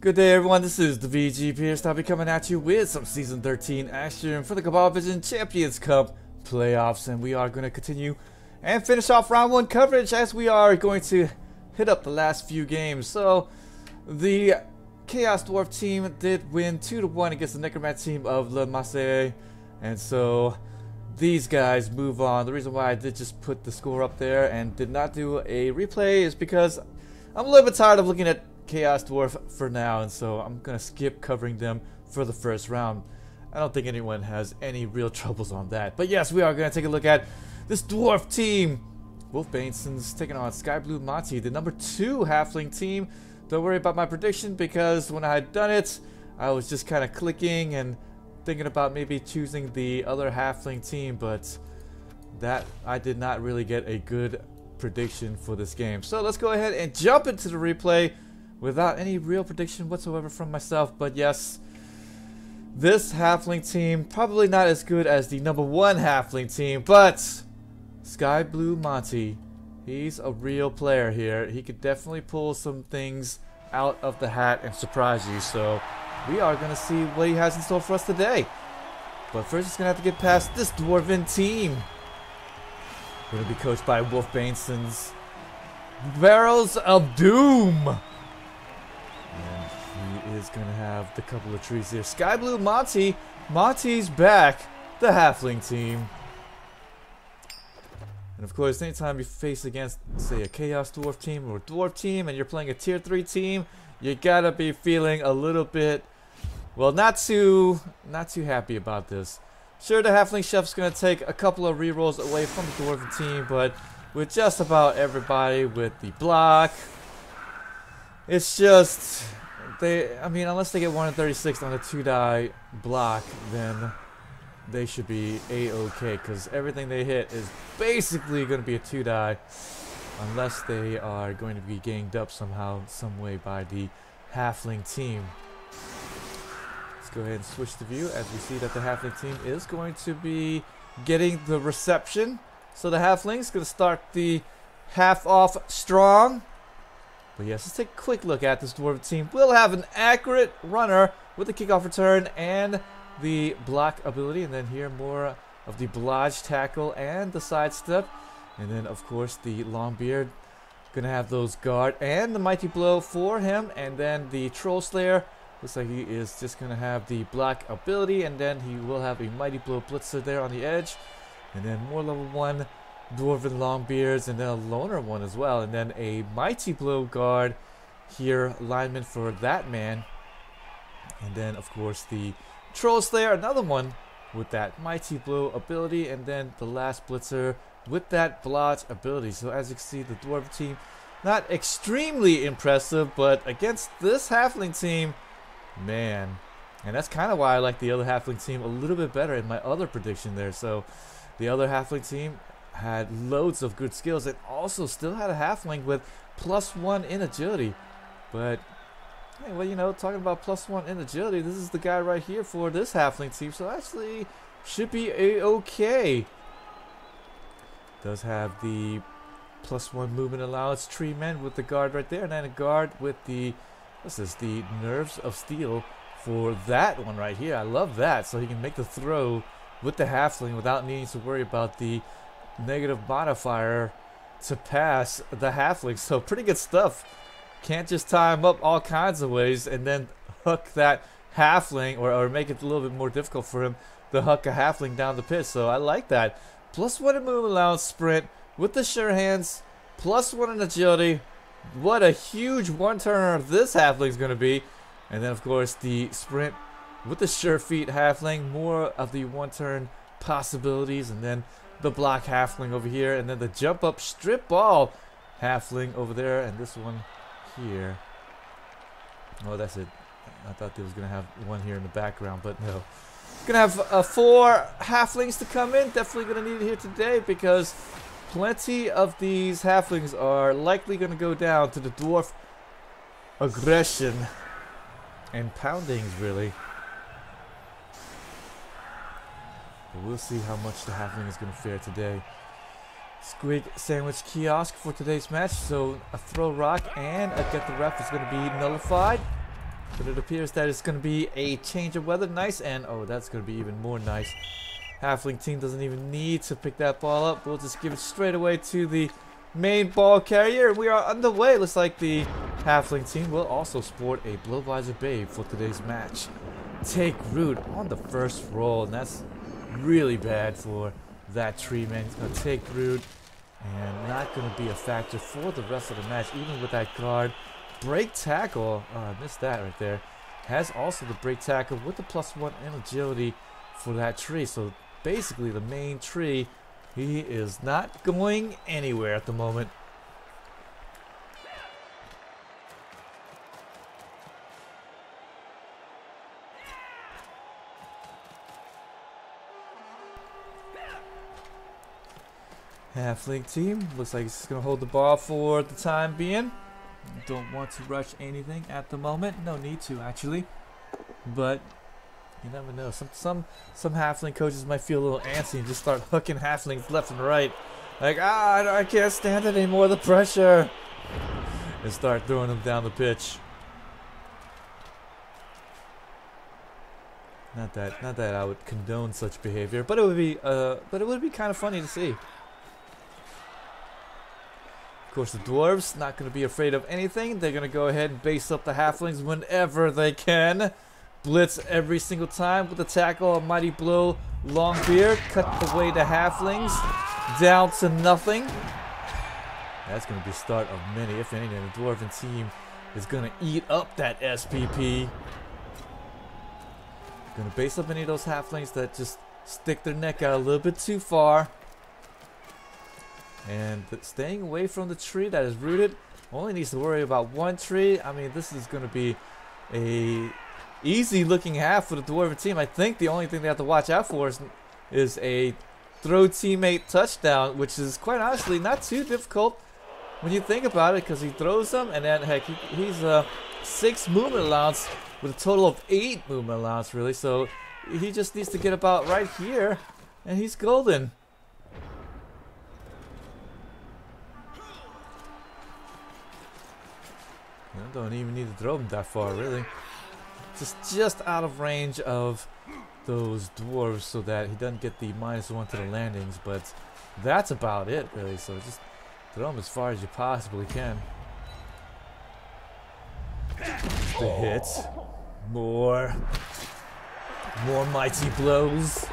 Good day everyone, this is the VG Pierce. I'll be coming at you with some Season 13 action for the Cabal Vision Champions Cup playoffs, and we are going to continue and finish off round 1 coverage as we are going to hit up the last few games. So the Chaos Dwarf team did win 2-1 against the Necromat team of Le Masse, and so these guys move on. The reason why I did just put the score up there and did not do a replay is because I'm a little bit tired of looking at Chaos Dwarf for now, and so I'm gonna skip covering them for the first round. I don't think anyone has any real troubles on that. But yes, we are gonna take a look at this Dwarf team. Wolfbanesons taking on Skyblue Monty, the number 2 Halfling team. Don't worry about my prediction because when I had done it, I was just kind of clicking and thinking about maybe choosing the other Halfling team, but that I did not really get a good prediction for this game. So let's go ahead and jump into the replay without any real prediction whatsoever from myself. But yes, this Halfling team probably not as good as the number 1 Halfling team, but Skyblue Monty, he's a real player here. He could definitely pull some things out of the hat and surprise you. So we are going to see what he has in store for us today. But first, he's going to have to get past this Dwarven team. Going to be coached by Wolfbanesons. Barrels of Doom. And he is going to have the couple of trees here. Skyblue Monty. Monty's back. The Halfling team. And of course, anytime you face against, say, a Chaos Dwarf team or a Dwarf team and you're playing a Tier 3 team, you gotta be feeling a little bit, well, not too happy about this. Sure, the Halfling Chef's gonna take a couple of rerolls away from the Dwarven team, but with just about everybody with the block, it's just, I mean, unless they get 1 in 36 on a 2-die block, then they should be a-okay, because everything they hit is basically going to be a 2-die, unless they are going to be ganged up somehow, some way by the Halfling team. Let's go ahead and switch the view as we see that the Halfling team is going to be getting the reception. So the Halfling's going to start the half off strong. But yes, let's take a quick look at this Dwarven team. We'll have an accurate runner with the kickoff return and the block ability, and then here more of the blodge tackle and the sidestep, and then of course the long beard gonna have those guard and the mighty blow for him, and then the troll slayer looks like he is just gonna have the block ability, and then he will have a mighty blow blitzer there on the edge, and then more level 1 dwarven long beards, and then a loner one as well, and then a mighty blow guard here, lineman for that man, and then of course the Troll Slayer, another one with that mighty blow ability, and then the last blitzer with that blodge ability. So as you can see, the Dwarven team not extremely impressive, but against this Halfling team, man, and that's kind of why I like the other Halfling team a little bit better in my other prediction there. So the other Halfling team had loads of good skills and also still had a Halfling with +1 in agility, but hey, well, you know, talking about +1 in agility, this is the guy right here for this Halfling team, so actually should be a-okay. Does have the +1 movement allowance, tree men with the guard right there, and then a guard with the, what's this, the nerves of steel for that one right here. I love that, so he can make the throw with the Halfling without needing to worry about the negative modifier to pass the Halfling, so pretty good stuff. Can't just tie him up all kinds of ways and then hook that Halfling, or make it a little bit more difficult for him to hook a Halfling down the pit. So I like that. +1 in move allowance sprint with the sure hands, +1 in agility. What a huge one-turner this Halfling's going to be. And then of course the sprint with the sure feet Halfling, more of the one-turn possibilities, and then the block Halfling over here, and then the jump up strip ball Halfling over there, and this one here. Oh, that's it. I thought they was gonna have one here in the background, but no. Gonna have 4 Halflings to come in. Definitely gonna need it here today because plenty of these Halflings are likely gonna go down to the Dwarf aggression and poundings, really. But we'll see how much the Halfling is gonna fare today. Squig Sandwich Kiosk for today's match. So a throw rock and a get the ref is going to be nullified. But it appears that it's going to be a change of weather. Nice. And, oh, that's going to be even more nice. Halfling team doesn't even need to pick that ball up. We'll just give it straight away to the main ball carrier. We are underway. Looks like the Halfling team will also sport a blow visor babe for today's match. Take root on the first roll. And that's really bad for that tree, man. He's going to take root. And not going to be a factor for the rest of the match, even with that guard. Break tackle, I missed that right there. Has also the break tackle with the +1 in agility for that tree. So basically the main tree, he is not going anywhere at the moment. Halfling team looks like he's going to hold the ball for the time being. Don't want to rush anything at the moment. No need to, actually. But you never know. Some halfling coaches might feel a little antsy and just start hooking halflings left and right. Like, I can't stand it anymore, the pressure. And start throwing them down the pitch. Not that I would condone such behavior, but it would be kind of funny to see. Of course, the dwarves not going to be afraid of anything. They're going to go ahead and base up the halflings whenever they can. Blitz every single time with the tackle. A mighty blow. Long beard. Cut the way to halflings. Down to nothing. That's going to be the start of many, if anything. The dwarven team is going to eat up that SPP. Going to base up any of those halflings that just stick their neck out a little bit too far. And staying away from the tree that is rooted. Only needs to worry about one tree. I mean, this is going to be a easy looking half for the dwarven team. I think the only thing they have to watch out for is a throw teammate touchdown, which is quite honestly not too difficult when you think about it, because he throws them, and then heck, he's 6 movement allowance with a total of 8 movement allowance, really. So he just needs to get about right here, and he's golden. Don't even need to throw him that far, really. Just out of range of those dwarves so that he doesn't get the -1 to the landings, but that's about it, really. So just throw him as far as you possibly can. The hit. More mighty blows.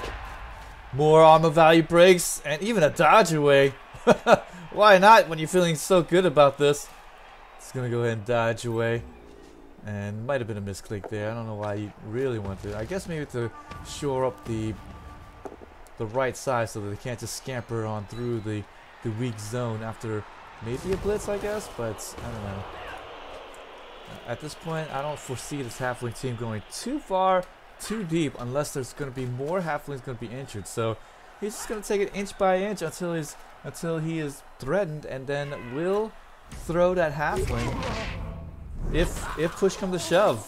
More armor value breaks, and even a dodge away. Why not when you're feeling so good about this? It's gonna go ahead and dodge away, and might have been a misclick there. I don't know why you really want to. I guess maybe to shore up the right side so that they can't just scamper on through the weak zone after maybe a blitz, I guess. But I don't know. At this point, I don't foresee this halfling team going too far, too deep, unless there's going to be more halflings going to be injured. So he's just going to take it inch by inch until he is threatened, and then will throw that halfling if push comes to shove.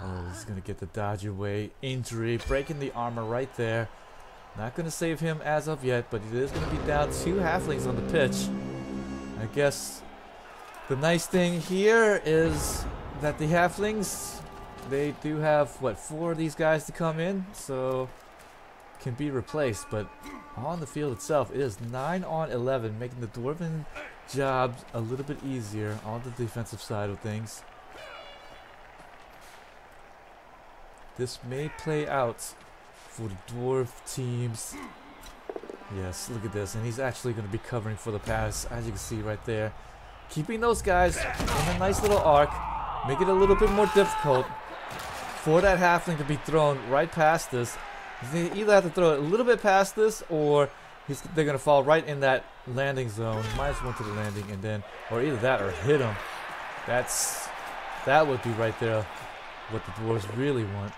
Oh, he's gonna get the dodge away. Injury, breaking the armor right there. Not gonna save him as of yet, but he is gonna be down 2 halflings on the pitch. I guess the nice thing here is that the halflings, they do have what, 4 of these guys to come in, so can be replaced. But on the field itself, it is 9 on 11, making the dwarven job a little bit easier on the defensive side of things. This may play out for the dwarf teams. Yes, look at this, and he's actually going to be covering for the pass, as you can see right there. Keeping those guys in a nice little arc, make it a little bit more difficult for that halfling to be thrown right past this. They either have to throw it a little bit past this, or they're going to fall right in that landing zone, -1 to the landing, and then, or either that or hit him. That would be right there what the dwarves really want.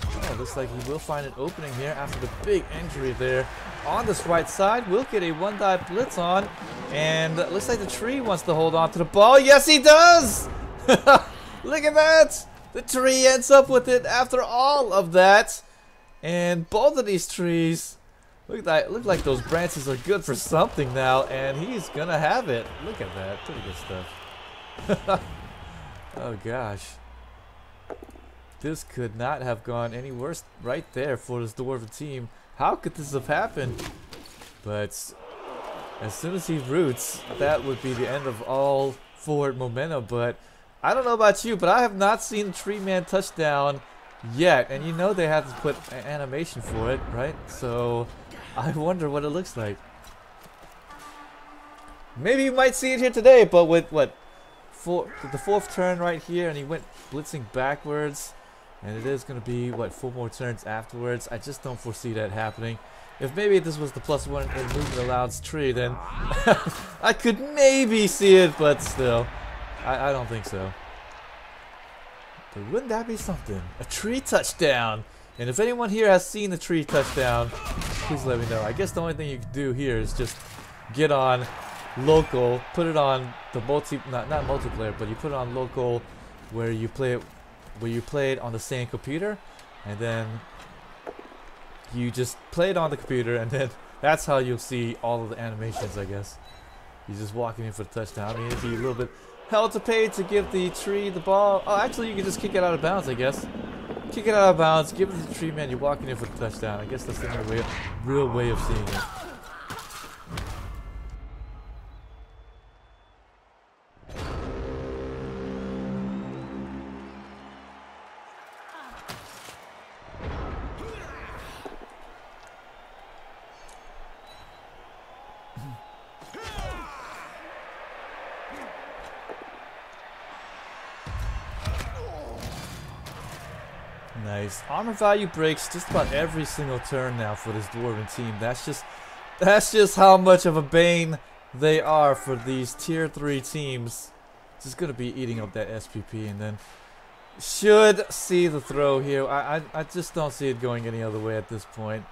Oh, looks like he will find an opening here after the big injury there. On this right side, will get a 1-die blitz on, and looks like the tree wants to hold on to the ball. Yes, he does! Look at that! The tree ends up with it after all of that. And both of these trees look like those branches are good for something now, and he's gonna have it. Look at that, pretty good stuff. Oh gosh. This could not have gone any worse right there for this Dwarven team. How could this have happened? But as soon as he roots, that would be the end of all forward momentum. But I don't know about you, but I have not seen Tree Man touchdown yet. And you know they have to put an animation for it, right? So I wonder what it looks like. Maybe you might see it here today, but with what? The fourth turn right here, and he went blitzing backwards. And it is going to be, what, 4 more turns afterwards. I just don't foresee that happening. If maybe this was the +1 in movement allowance tree, then I could maybe see it, but still, I don't think so. But wouldn't that be something? A tree touchdown! And if anyone here has seen the tree touchdown, please let me know. I guess the only thing you can do here is just get on local, put it on the not multiplayer, but you put it on local where you play it on the same computer, and then you just play it on the computer, and then that's how you'll see all of the animations, I guess. You're just walking in for the touchdown. I mean, it'd be a little bit hell to pay to give the tree the ball. Oh, actually, you can just kick it out of bounds, I guess. Kick it out of bounds, give it to the tree man, you're walking in for the touchdown. I guess that's the only real way of seeing it. Nice. Armor value breaks just about every single turn now for this Dwarven team. That's just how much of a bane they are for these tier 3 teams. Just gonna be eating up that SPP, and then should see the throw here. I just don't see it going any other way at this point.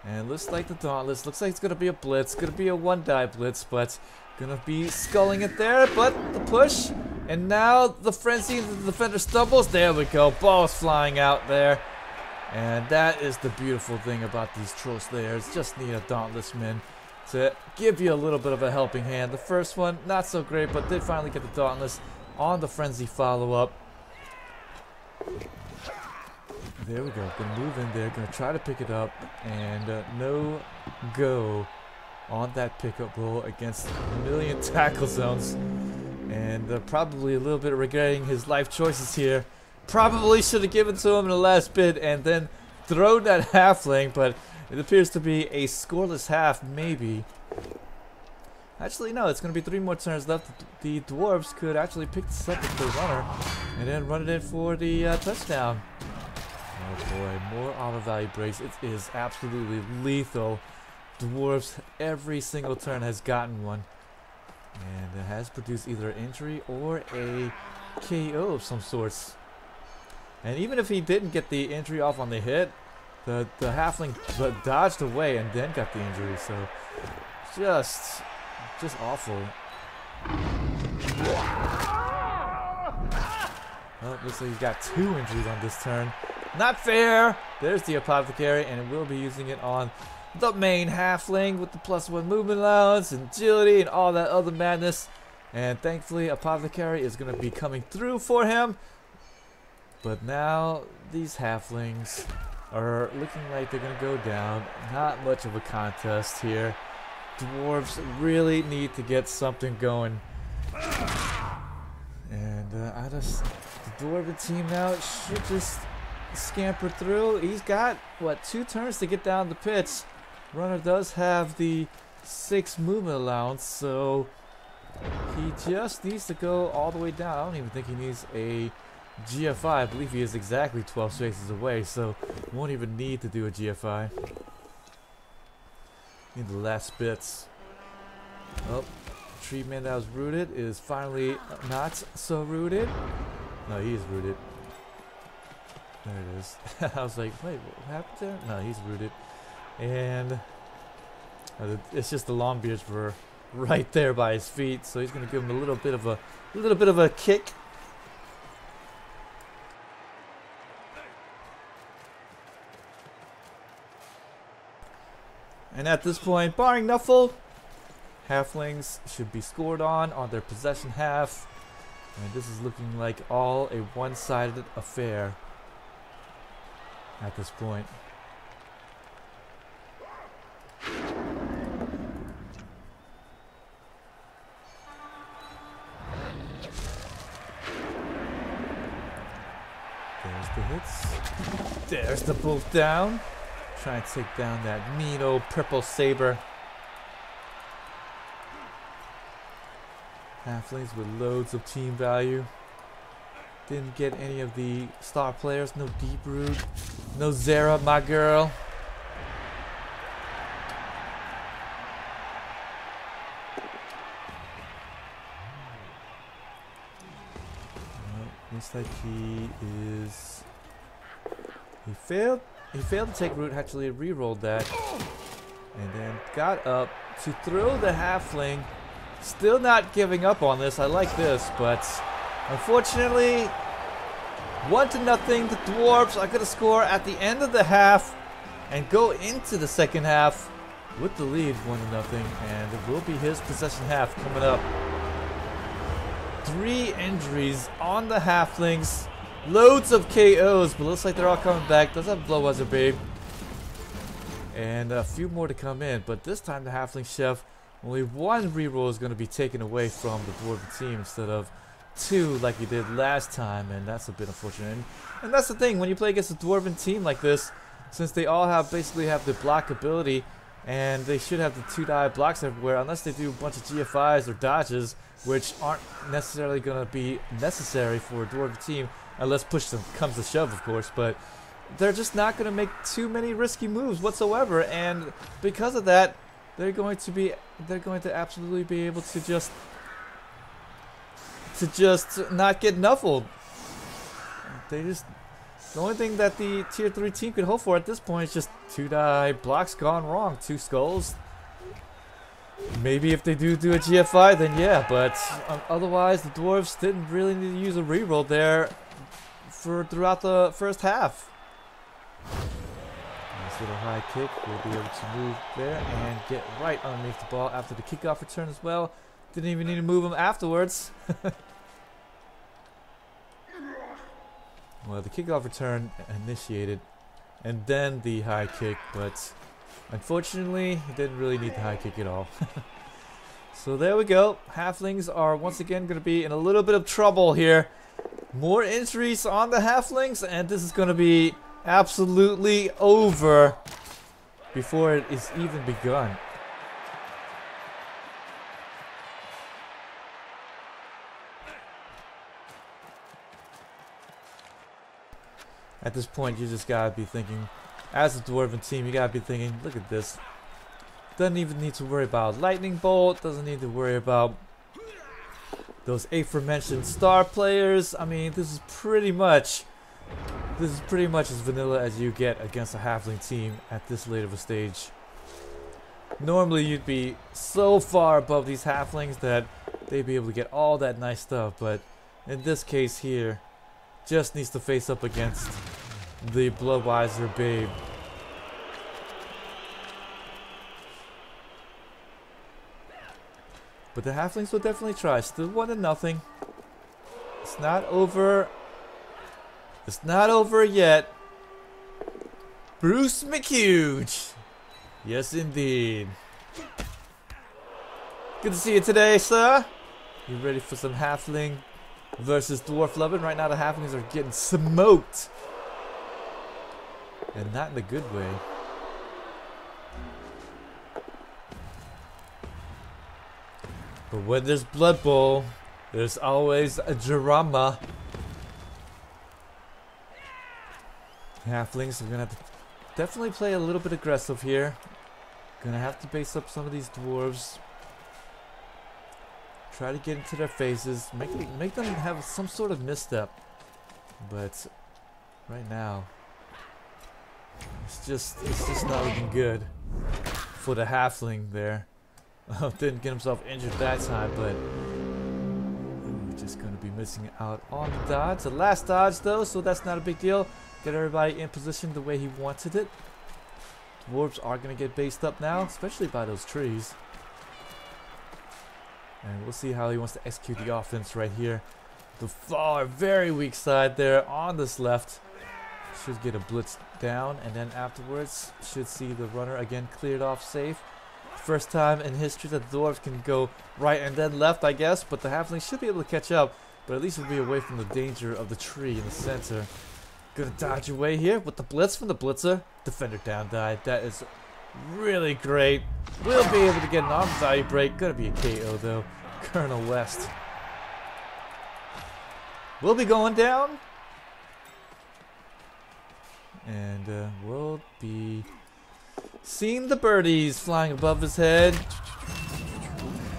And looks like the Dauntless. Looks like it's gonna be a blitz. Gonna be a 1-die blitz, but gonna be sculling it there. But the push. And now the frenzy, the defender stumbles. There we go. Ball's flying out there. And that is the beautiful thing about these Troll Slayers. Just need a Dauntless man to give you a little bit of a helping hand. The first one, not so great, but did finally get the Dauntless on the frenzy follow-up. There we go. Gonna move in there. Gonna try to pick it up. And no go on that pickup roll against a million tackle zones. And probably a little bit regretting his life choices here. Probably should have given to him in the last bit and then thrown that halfling, but it appears to be a scoreless half, maybe. Actually, no, it's going to be 3 more turns left. The Dwarves could actually pick this up with the runner and then run it in for the touchdown. Oh boy, more armor value breaks. It is absolutely lethal. Dwarves, every single turn has gotten one. And it has produced either an injury or a KO of some sorts. And even if he didn't get the injury off on the hit, the halfling dodged away and then got the injury. So just awful. Oh, looks like he's got 2 injuries on this turn. Not fair. There's the apothecary, and we'll be using it on the main halfling with the +1 movement allowance and agility and all that other madness. And thankfully, apothecary is going to be coming through for him. But now these halflings are looking like they're going to go down. Not much of a contest here. Dwarves really need to get something going. And the Dwarven team now should just scamper through. He's got, what, 2 turns to get down the pitch. Runner does have the 6 movement allowance, so he just needs to go all the way down. I don't even think he needs a GFI. I believe he is exactly 12 spaces away, so won't even need to do a GFI. In the last bits. Oh, tree man that was rooted is finally not so rooted. No, he is rooted. There it is. I was like, wait, what happened there? No, he's rooted. And it's just the Longbeards were right there by his feet, so he's gonna give him a little bit of a kick. And at this point, barring Nuffle, halflings should be scored on their possession half. And this is looking like all a one-sided affair at this point. There's the hits. There's the bolt down. Trying to take down that mean old purple saber. Halflings with loads of team value. Didn't get any of the star players. No Deep Root. No Zera, my girl. Looks like he is... He failed to take root, actually re-rolled that. And then got up to throw the halfling. Still not giving up on this. I like this, but unfortunately, 1-0. The Dwarves are going to score at the end of the half and go into the second half with the lead 1-0. And it will be his possession half coming up. 3 injuries on the halflings. Loads of KOs, but looks like they're all coming back. Does have Blowwazzer Babe. And a few more to come in, but this time the halfling chef, only 1 reroll is going to be taken away from the dwarven team instead of 2 like he did last time, and that's a bit unfortunate. And that's the thing, when you play against a dwarven team like this, since they all basically have the block ability, and they should have the 2-die blocks everywhere, unless they do a bunch of GFIs or dodges, which aren't necessarily going to be necessary for a dwarven team, unless push comes to shove, of course, but they're just not going to make too many risky moves whatsoever, and because of that, they're going to absolutely be able to just not get nuffled. The only thing that the tier 3 team could hope for at this point is just 2-die blocks gone wrong, 2 skulls. Maybe if they do a GFI, then yeah, but otherwise the dwarves didn't really need to use a reroll there throughout the first half. Nice little high kick. We'll be able to move there and get right underneath the ball after the kickoff return as well. Didn't even need to move him afterwards. Well, the kickoff return initiated and then the high kick, but unfortunately he didn't really need the high kick at all. So there we go. Halflings are once again going to be in a little bit of trouble here. More injuries on the halflings, and this is going to be absolutely over before it is even begun. At this point, you just gotta be thinking, as a dwarven team, you gotta be thinking, look at this. Doesn't even need to worry about lightning bolt, doesn't need to worry about those aforementioned star players. I mean, this is pretty much as vanilla as you get against a halfling team at this late of a stage. Normally you'd be so far above these halflings that they'd be able to get all that nice stuff, but in this case here, just needs to face up against the Blowwazzer Babe. But the halflings will definitely try. Still 1-0. It's not over. It's not over yet. Bruce McHuge. Yes, indeed. Good to see you today, sir. You ready for some halfling versus dwarf loving? Right now the halflings are getting smoked. And not in a good way. But when there's Blood Bowl, there's always a drama. Halflings are gonna have to definitely play a little bit aggressive here. Gonna have to base up some of these dwarves. Try to get into their faces, make them have some sort of misstep. But right now, it's just not looking good for the halfling there. Didn't get himself injured that time, but just gonna be missing out on the dodge. The last dodge though, so that's not a big deal. Get everybody in position the way he wanted it. Dwarves are gonna get based up now, especially by those trees. And we'll see how he wants to execute the offense right here. the far, very weak side there on this left. Should get a blitz down, and then afterwards should see the runner again cleared off safe. First time in history that the Dwarves can go right and then left, I guess, but the Halflings should be able to catch up, but at least we'll be away from the danger of the tree in the center. Gonna dodge away here with the blitz from the blitzer. Defender down died. That is really great. We'll be able to get an arm value break. Gonna be a KO though. Colonel West will be going down. And we'll be seeing the birdies flying above his head.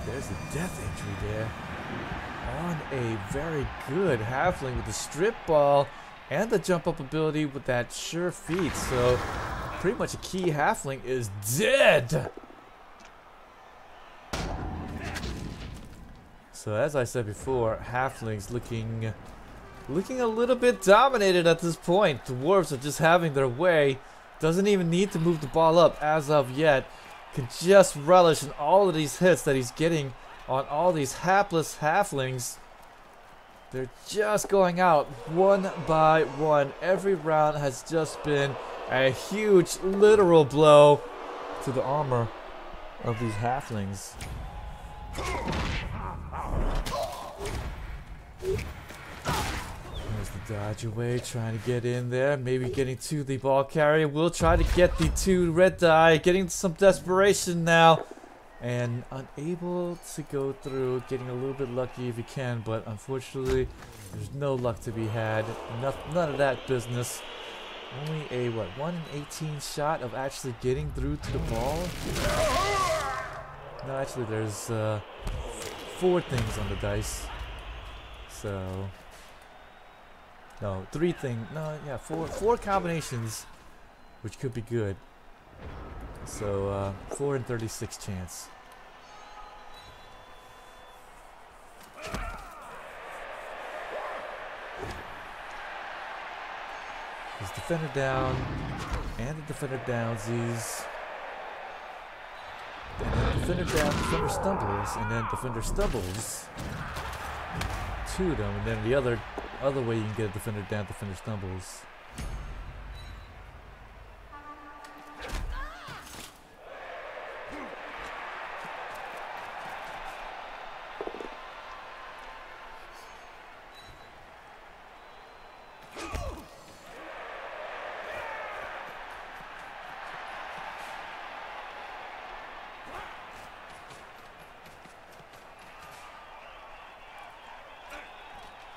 There's a death entry there. On a very good Halfling with the strip ball and the jump up ability with that sure feet. So pretty much a key Halfling is dead. So as I said before, Halflings looking a little bit dominated at this point. Dwarves are just having their way. Doesn't even need to move the ball up as of yet. Can just relish in all of these hits that he's getting on all these hapless Halflings. They're just going out one by one. Every round has just been a huge literal blow to the armor of these Halflings. There's the dodge away, trying to get in there, maybe getting to the ball carrier. We'll try to get the 2 red die, getting some desperation now. And unable to go through, getting a little bit lucky if he can, but unfortunately there's no luck to be had. None of that business. Only a, what, 1 in 18 shot of actually getting through to the ball? No, actually there's 4 things on the dice. So, no, 3 things, no, yeah, 4 combinations, which could be good. So, 4 in 36 chance. His defender down, and the defender downsies. And then defender down, defender stumbles, and then defender stumbles. 2 of them, and then the other way you can get a defender down, defender stumbles.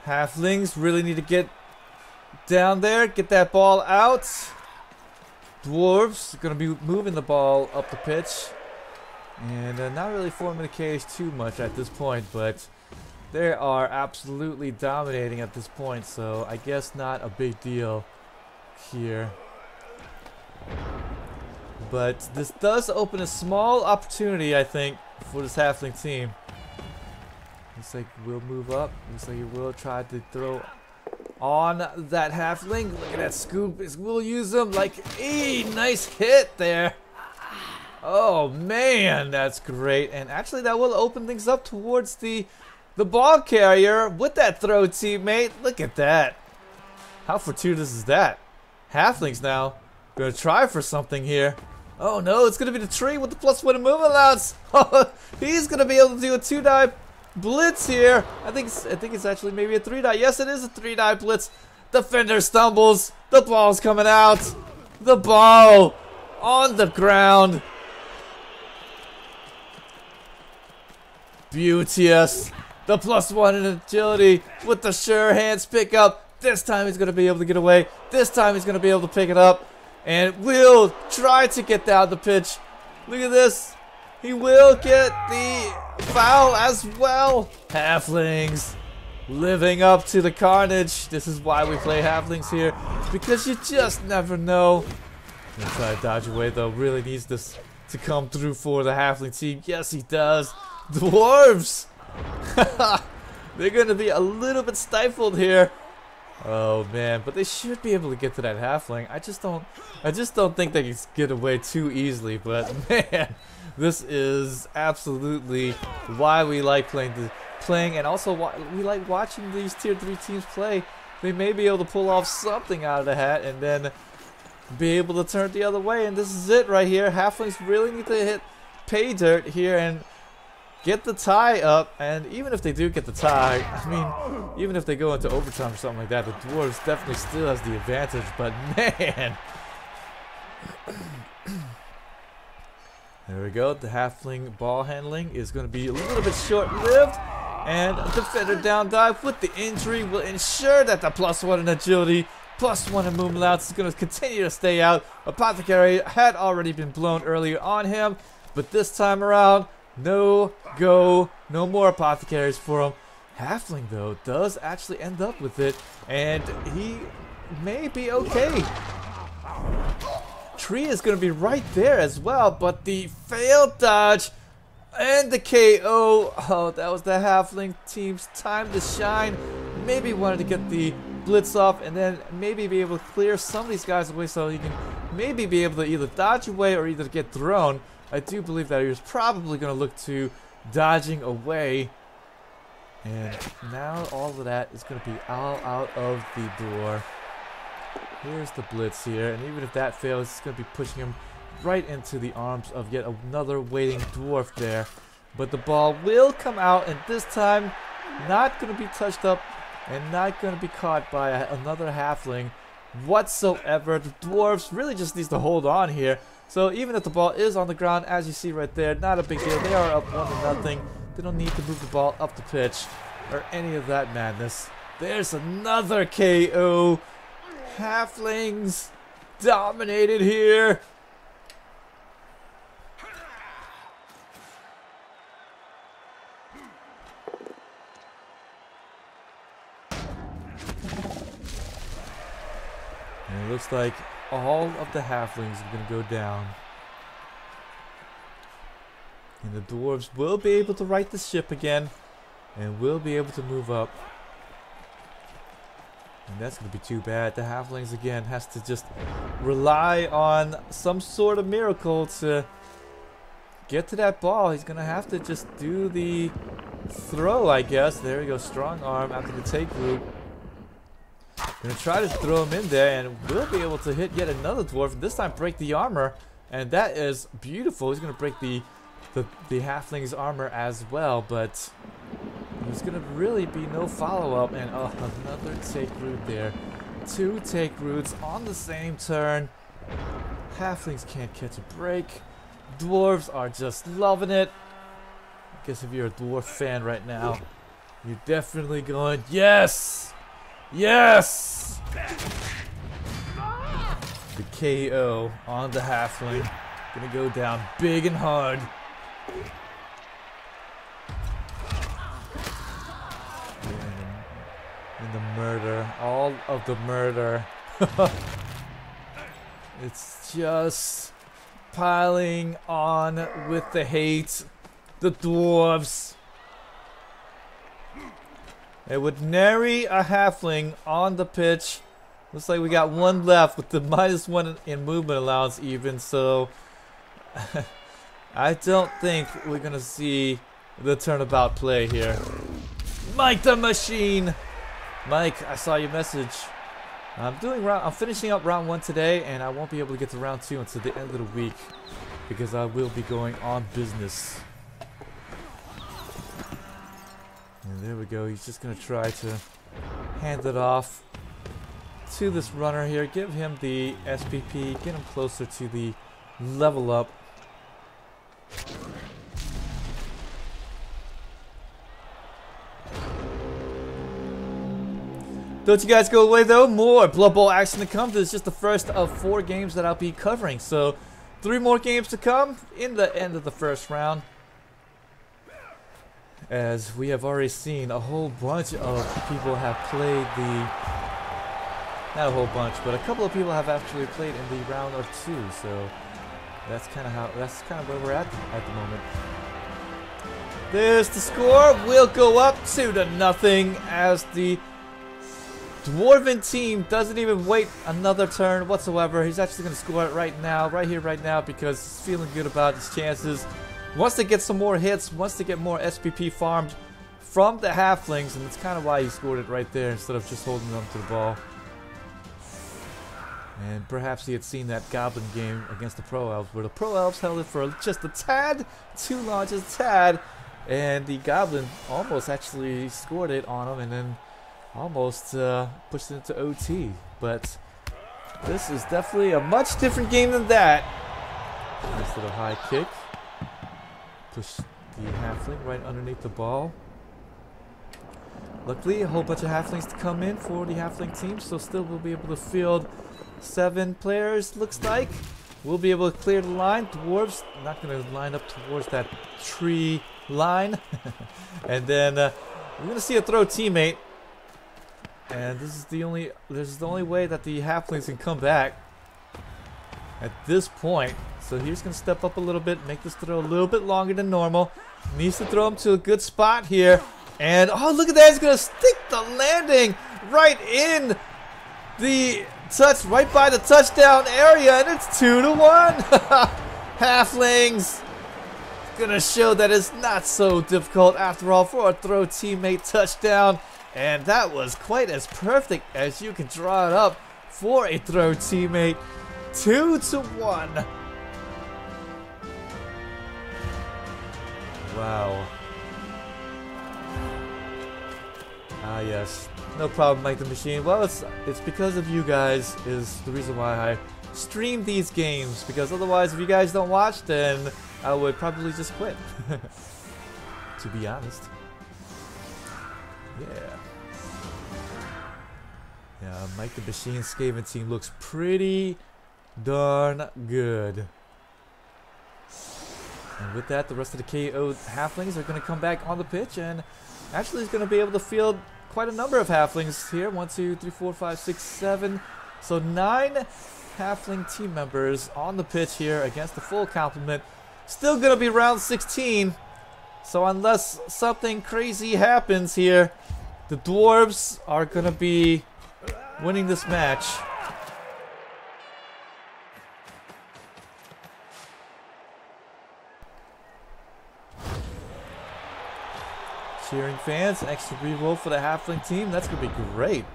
Halflings really need to get down there, get that ball out. Dwarves are going to be moving the ball up the pitch. And not really forming the cage too much at this point, but they are absolutely dominating at this point, so I guess not a big deal here. But this does open a small opportunity, I think, for this Halfling team. Looks like we'll move up. Looks like he will try to throw on that Halfling. Look at that scoop. We'll use him like a nice hit there. Oh man, that's great. And actually that will open things up towards the ball carrier with that throw, teammate. Look at that. How fortuitous is that? Halflings now gonna try for something here. Oh no, it's gonna be the tree with the +1 in move allowance. He's gonna be able to do a 2-die blitz here. I think it's actually maybe a 3-die. Yes, it is a 3-die blitz. Defender stumbles. The ball's coming out. The ball on the ground. Beauteous. The +1 in agility with the sure hands pickup. This time he's going to be able to get away. This time he's going to be able to pick it up. And will try to get down the pitch. Look at this. He will get the foul as well. Halflings living up to the carnage. This is why we play Halflings here. Because you just never know. Gonna try to dodge away though. Really needs this to come through for the Halfling team. Yes, he does. Dwarves. They're gonna be a little bit stifled here. Oh man, but they should be able to get to that Halfling. I just don't think they can get away too easily. But man, this is absolutely why we like playing playing, and also we like watching these tier 3 teams play. They may be able to pull off something out of the hat and then be able to turn it the other way, and this is it right here. Halflings really need to hit pay dirt here and get the tie up, and even if they do get the tie, I mean, even if they go into overtime or something like that, the Dwarves definitely still has the advantage, but man. There we go, the Halfling ball handling is going to be a little bit short-lived, and defender down dive with the injury will ensure that the +1 in agility, +1 in movement allowance is going to continue to stay out. Apothecary had already been blown earlier on him, but this time around, no go, no more apothecaries for him. Halfling though does actually end up with it, and he may be okay. Tree is going to be right there as well, but the failed dodge and the KO. Oh, that was the Halfling team's time to shine. Maybe wanted to get the blitz off and then maybe be able to clear some of these guys away so he can maybe be able to either dodge away or either get thrown. I do believe that he was probably going to look to dodging away. And now all of that is going to be all out of the door. Here's the blitz here, and even if that fails, it's going to be pushing him right into the arms of yet another waiting Dwarf there. But the ball will come out, and this time not going to be touched up and not going to be caught by another Halfling whatsoever. The Dwarves really just needs to hold on here. So even if the ball is on the ground, as you see right there, not a big deal. They are up 1-0. They don't need to move the ball up the pitch or any of that madness. There's another KO. Halflings dominated here. And it looks like all of the Halflings are going to go down. And the Dwarves will be able to right the ship again and will be able to move up. And that's going to be too bad. The Halflings again has to just rely on some sort of miracle to get to that ball. He's going to have to just do the throw, I guess. There we go, strong arm after the take route. Going to try to throw him in there and will be able to hit yet another Dwarf. This time break the armor, and that is beautiful. He's going to break the Halfling's armor as well, but there's going to really be no follow-up, and oh, another take route there. 2 take routes on the same turn. Halflings can't catch a break. Dwarves are just loving it. I guess if you're a Dwarf fan right now, you're definitely going, yes! Yes! The KO on the Halfling. Gonna go down big and hard. And the murder, all of the murder. It's just piling on with the hate. The Dwarves. And with nary a Halfling on the pitch, looks like we got 1 left with the -1 in movement allowance even, so I don't think we're gonna see the turnabout play here. Mike the Machine! Mike, I saw your message. I'm finishing up round 1 today, and I won't be able to get to round 2 until the end of the week because I will be going on business. And there we go. He's just gonna try to hand it off to this runner here. Give him the SPP. Get him closer to the level up. Don't you guys go away though. More Blood Bowl action to come. This is just the first of 4 games that I'll be covering. So 3 more games to come in the end of the first round. As we have already seen, a whole bunch of people have played the... Not a whole bunch, but a couple of people have actually played in the round or 2. So that's kind of where we're at the moment. There's the score. We'll go up 2-0 as the Dwarven team doesn't even wait another turn whatsoever. He's actually going to score it right now, right here, right now, because he's feeling good about his chances. Wants to get some more hits, wants to get more SPP farmed from the Halflings, and that's kind of why he scored it right there instead of just holding them to the ball. And perhaps he had seen that Goblin game against the Pro Elves, where the Pro Elves held it for just a tad too long, just a tad, and the Goblin almost actually scored it on him, and then almost pushed it into OT. But this is definitely a much different game than that. Nice little high kick. Push the Halfling right underneath the ball. Luckily, a whole bunch of Halflings to come in for the Halfling team, so still we'll be able to field 7 players, looks like. We'll be able to clear the line. Dwarves not going to line up towards that tree line. And then we're going to see a throw teammate. And this is the only way that the Halflings can come back at this point. So he's going to step up a little bit, make this throw a little bit longer than normal. Needs to throw him to a good spot here. And oh, look at that, he's going to stick the landing right in the touch, right by the touchdown area, and it's 2-1. Halflings gonna show that it's not so difficult after all for a throw teammate touchdown, and that was quite as perfect as you can draw it up for a throw teammate. 2-1. Wow. Ah, yes. No problem, Mike the Machine. Well, it's because of you guys is the reason why I stream these games. Because otherwise, if you guys don't watch, then I would probably just quit. To be honest. Yeah. Yeah, Mike the Machine Skaven team looks pretty darn good. And with that, the rest of the KO Halflings are going to come back on the pitch, and actually is going to be able to field quite a number of Halflings here. 1, 2, 3, 4, 5, 6, 7. So 9 Halfling team members on the pitch here against the full complement. Still going to be round 16. So unless something crazy happens here, the Dwarves are going to be winning this match. Cheering fans, an extra reroll for the Halfling team. That's going to be great.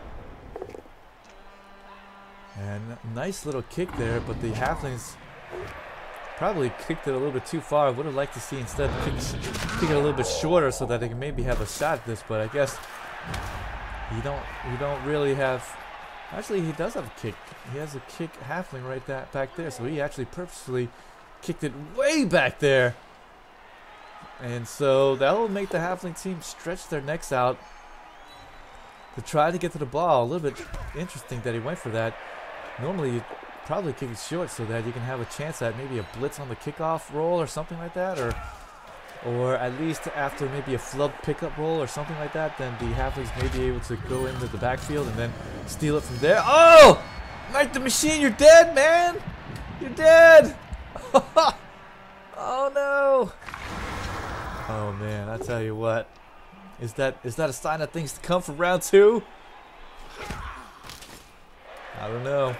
And nice little kick there, but the Halflings probably kicked it a little bit too far. I would have liked to see instead kick it a little bit shorter so that they can maybe have a shot at this, but I guess you don't really have. Actually, he does have a kick. He has a kick Halfling right back there, so he actually purposefully kicked it way back there. And so that will make the Halfling team stretch their necks out to try to get to the ball. A little bit interesting that he went for that. Normally you'd probably kick it short so that you can have a chance at maybe a blitz on the kickoff roll or something like that, or at least after maybe a flood pickup roll or something like that, then the Halflings may be able to go into the backfield and then steal it from there. Oh! Mike the Machine, you're dead, man! You're dead! Oh no! Oh man, I tell you what. Is that a sign of things to come for round 2? I don't know.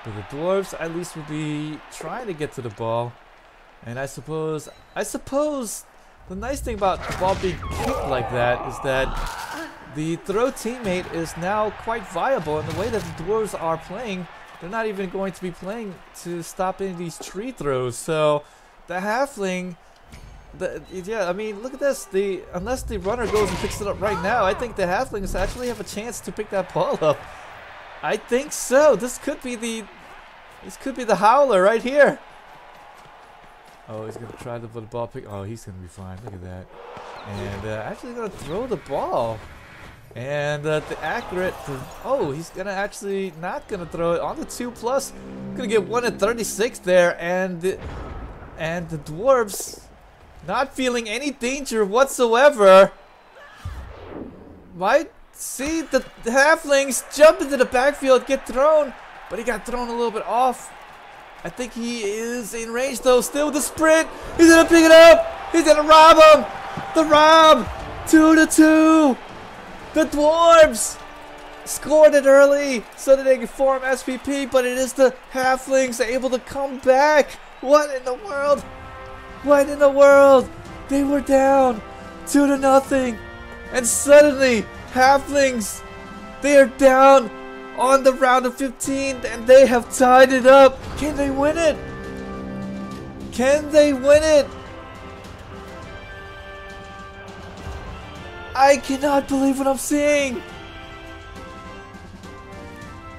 But the Dwarves at least will be trying to get to the ball. And I suppose the nice thing about the ball being kicked like that is that the throw teammate is now quite viable. And the way that the Dwarves are playing, they're not even going to be playing to stop any of these tree throws. So the Halfling, yeah, I mean, look at this. Unless the runner goes and picks it up right now, I think the Halflings actually have a chance to pick that ball up. I think so. This could be the howler right here. Oh, he's gonna try to put the ball pick. Oh, he's gonna be fine. Look at that. And actually gonna throw the ball. And the accurate. Oh, he's gonna actually not gonna throw it on the 2+. Gonna get 1 at 36 there, and the Dwarves not feeling any danger whatsoever. Might see the Halflings jump into the backfield, get thrown, but he got thrown a little bit off. I think he is in range though. Still with the sprint. He's gonna pick it up. He's gonna rob him. The rob. 2-2. The Dwarves scored it early so that they can form SPP, but it is the Halflings able to come back. What in the world? What in the world? They were down 2-0. And suddenly, Halflings, they are down on the round of 15 and they have tied it up. Can they win it? Can they win it? I cannot believe what I'm seeing.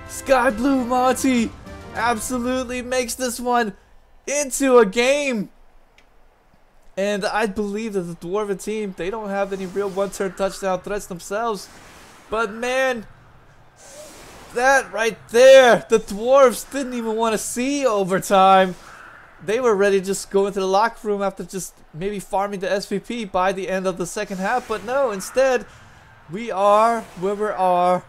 Skyblue Monty absolutely makes this one into a game. And I believe that the Dwarven team, they don't have any real one-turn touchdown threats themselves. But man, that right there, the Dwarves didn't even want to see overtime. They were ready to just go into the locker room after just maybe farming the SVP by the end of the second half. But no, instead, we are where we are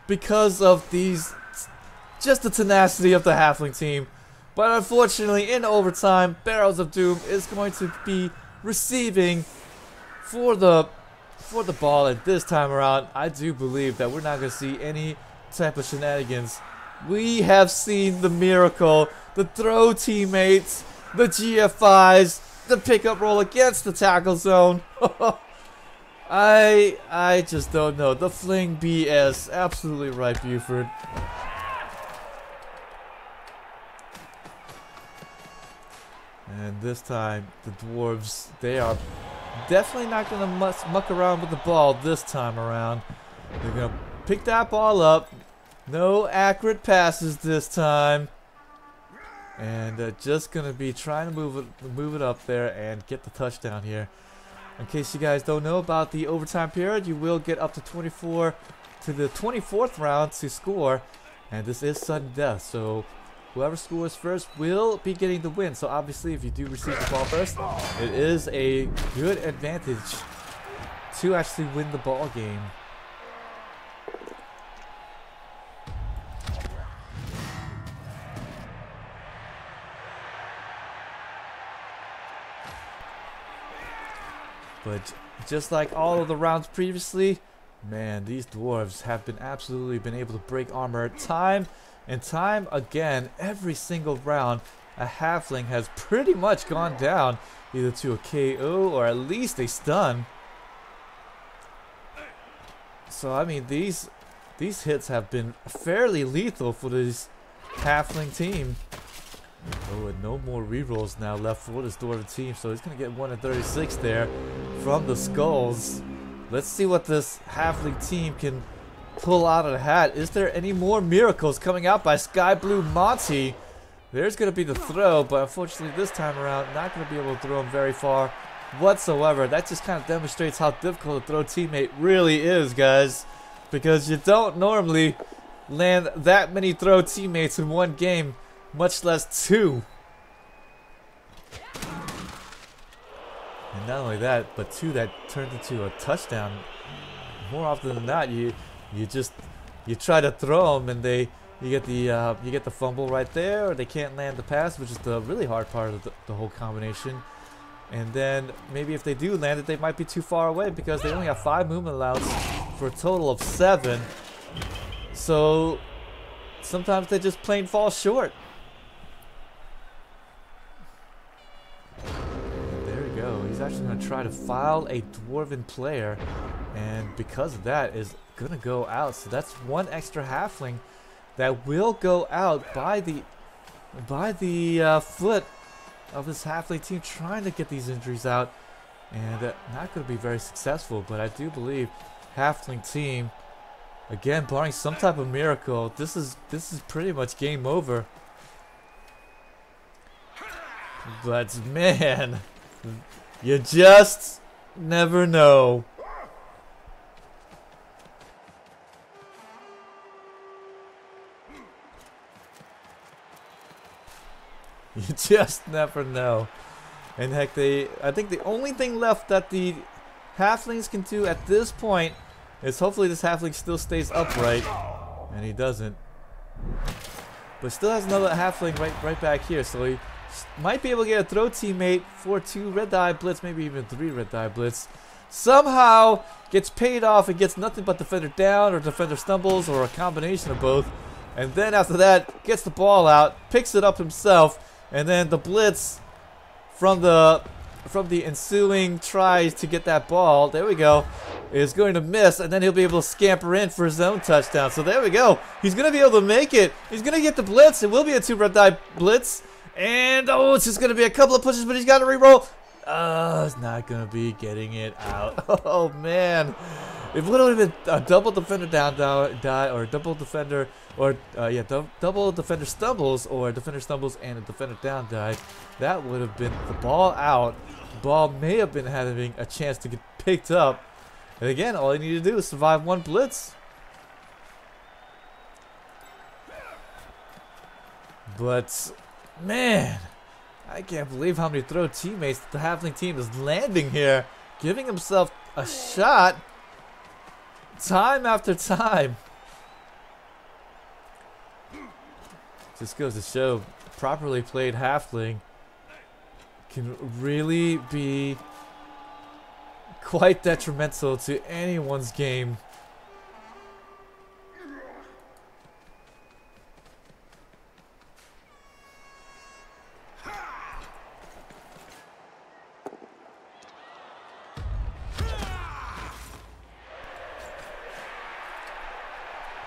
because of just the tenacity of the Halfling team. But unfortunately, in overtime, Barrels of Doom is going to be receiving for the ball. And this time around, I do believe that we're not going to see any type of shenanigans. We have seen the miracle, the throw teammates, the GFIs, the pickup roll against the tackle zone. I just don't know. The fling BS, absolutely right, Buford. And this time, the Dwarves, they are definitely not going to muck around with the ball this time around. They're going to pick that ball up. No accurate passes this time. And just going to be trying to move it up there and get the touchdown here. In case you guys don't know about the overtime period, you will get up to 24 to the 24th round to score. And this is sudden death, so whoever scores first will be getting the win. So obviously, if you do receive the ball first, it is a good advantage to actually win the ball game. But just like all of the rounds previously, man, these Dwarves have absolutely been able to break armor time and time again. Every single round, a Halfling has pretty much gone down either to a KO or at least a stun. So I mean, these hits have been fairly lethal for this Halfling team. Oh, and no more rerolls now left for this Dwarven team, so he's gonna get 1 in 36 there from the skulls. Let's see what this Halfling team can pull out of the hat. Is there any more miracles coming out by Skyblue Monty? There's going to be the throw, but unfortunately this time around, not going to be able to throw him very far whatsoever. That just kind of demonstrates how difficult a throw teammate really is, guys. Because you don't normally land that many throw teammates in one game, much less two. And not only that, but two that turned into a touchdown. More often than not, you try to throw them and you get the fumble right there, or they can't land the pass, which is the really hard part of the whole combination. And then maybe if they do land it, they might be too far away because they only have 5 movement allowance for a total of 7. So sometimes they just plain fall short. He's actually going to try to foul a Dwarven player, and because of that is going to go out. So that's 1 extra Halfling that will go out by the foot of this Halfling team, trying to get these injuries out, and not going to be very successful. But I do believe Halfling team, again, barring some type of miracle, this is pretty much game over. But man, you just never know. You just never know. And heck, I think the only thing left that the Halflings can do at this point is hopefully this Halfling still stays upright. And he doesn't. But still has another Halfling right back here, so he might be able to get a throw teammate for 2 red die blitz, maybe even 3 red die blitz. Somehow gets paid off and gets nothing but defender down, or defender stumbles, or a combination of both. And then after that, gets the ball out, picks it up himself, and then the blitz from the from the ensuing tries to get that ball. There we go. Is going to miss, and then he'll be able to scamper in for his own touchdown. So there we go. He's going to be able to make it. He's going to get the blitz. It will be a 2-rep die blitz. And, oh, it's just going to be a couple of pushes, but he's got to re-roll. It's not going to be getting it out. Oh, man. If it would have been a double defender down die, or double defender, or, double defender stumbles, or defender stumbles and a defender down die, that would have been the ball out. Ball may have been having a chance to get picked up. And again, all you need to do is survive one blitz. But, man, I can't believe how many throw teammates the Halfling team is landing here. Giving himself a shot time after time. Just goes to show, properly played Halfling can really be quite detrimental to anyone's game.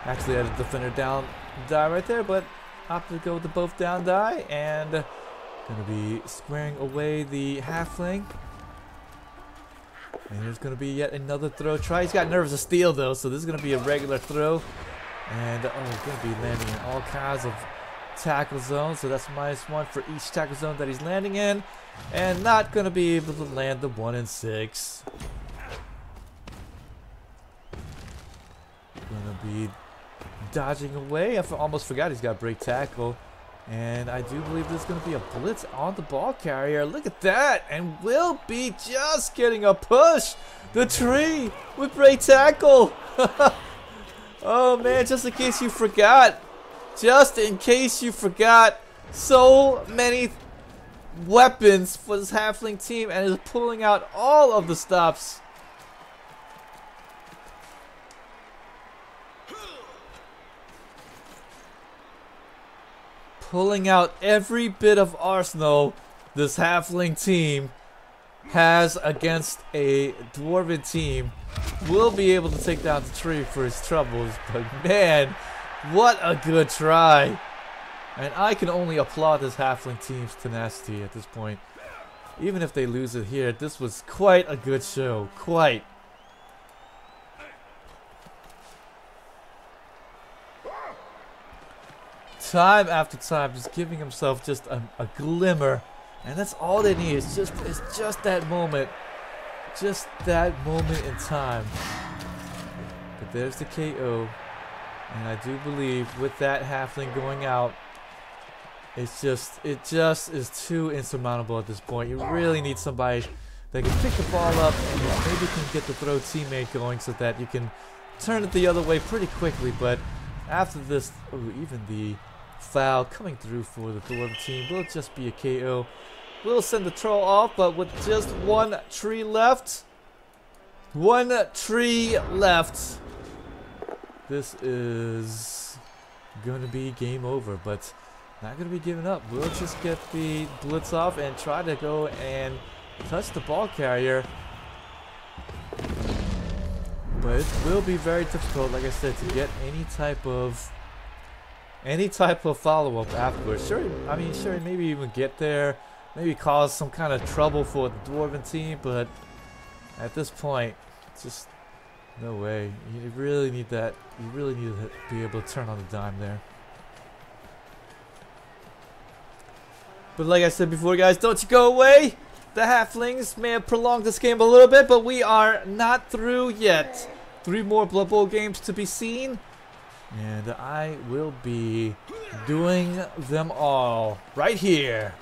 Actually had a defender down die right there, but opted to go with the both down die, and gonna be squaring away the Halfling. And there's going to be yet another throw try. He's got nerves of steel, though, so this is going to be a regular throw. And, going to be landing in all kinds of tackle zones. So that's -1 for each tackle zone that he's landing in. And not going to be able to land the 1 and 6. Going to be dodging away. I almost forgot he's got break tackle. And I do believe there's going to be a blitz on the ball carrier. Look at that. And we'll be just getting a push. The tree with break tackle. Oh, man, just in case you forgot. Just in case you forgot. So many weapons for this Halfling team. And is pulling out all of the stops. Pulling out every bit of arsenal this Halfling team has against a Dwarven team. Will be able to take down the tree for his troubles, but man, what a good try. And I can only applaud this Halfling team's tenacity at this point. Even if they lose it here, this was quite a good show. Quite. Time after time, just giving himself just a glimmer, and that's all they need. It's just that moment, just that moment in time. But there's the KO, and I do believe with that Halfling going out, it just is too insurmountable at this point. You really need somebody that can pick the ball up and maybe can get the throw teammate going so that you can turn it the other way pretty quickly. But after this, even the foul coming through for the Dwarf team will just be a KO. We'll send the troll off, but with just one tree left. One tree left. This is going to be game over, but not going to be giving up. We'll just get the blitz off and try to go and touch the ball carrier. But it will be very difficult, like I said, to get any type of follow-up afterwards. Sure, I mean, sure, maybe even get there, maybe cause some kind of trouble for the Dwarven team, but at this point, just no way. You really need that. You really need to be able to turn on the dime there. But like I said before, guys, don't you go away. The Halflings may have prolonged this game a little bit, but we are not through yet. 3 more Blood Bowl games to be seen. And I will be doing them all right here.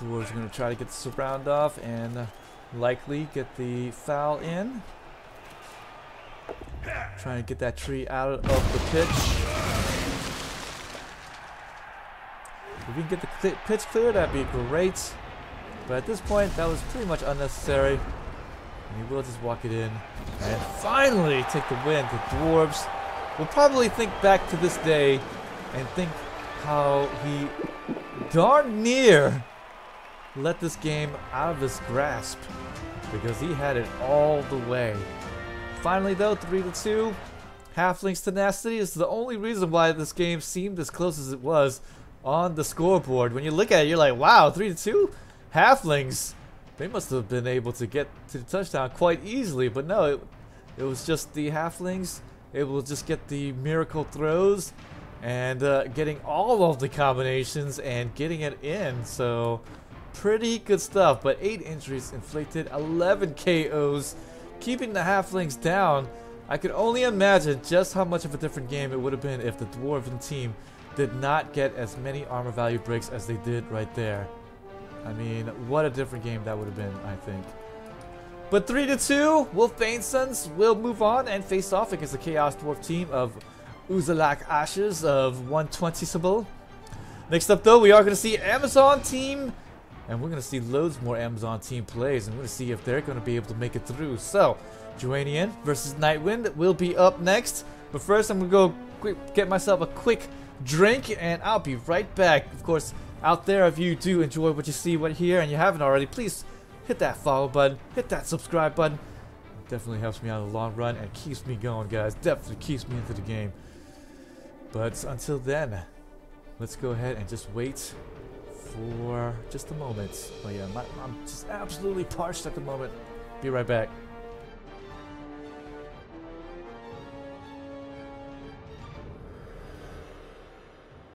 Dwarves going to try to get the surround off and likely get the foul in. Trying to get that tree out of the pitch. If we can get the pitch clear, that'd be great. But at this point, that was pretty much unnecessary. And he will just walk it in. And finally take the win. The Dwarves will probably think back to this day and think how he darn near let this game out of his grasp, because he had it all the way. Finally though, 3-2. Halfling's tenacity is the only reason why this game seemed as close as it was on the scoreboard. When you look at it, you're like, wow, 3-2? Halflings, they must have been able to get to the touchdown quite easily, but no, it was just the Halflings able to just get the miracle throws and getting all of the combinations and getting it in. So pretty good stuff. But 8 injuries inflicted, 11 KOs, keeping the Halflings down. I could only imagine just how much of a different game it would have been if the Dwarven team did not get as many armor value breaks as they did right there. I mean, what a different game that would have been, I think. But 3-2, Wolfbanesons will move on and face off against the Chaos Dwarf team of Uzalak Ashes of 120 Sabal. Next up though, we are going to see Amazon team, and we're going to see loads more Amazon team plays, and we're going to see if they're going to be able to make it through. So, Joanian versus Nightwind will be up next. But first, I'm going to go get myself a quick drink, and I'll be right back. Of course, out there, if you do enjoy what you see, what you hear, and you haven't already, please hit that follow button, hit that subscribe button. It definitely helps me out in the long run and keeps me going, guys. Definitely keeps me into the game. But until then, let's go ahead and just wait for just a moment. Oh yeah, I'm just absolutely parched at the moment. Be right back.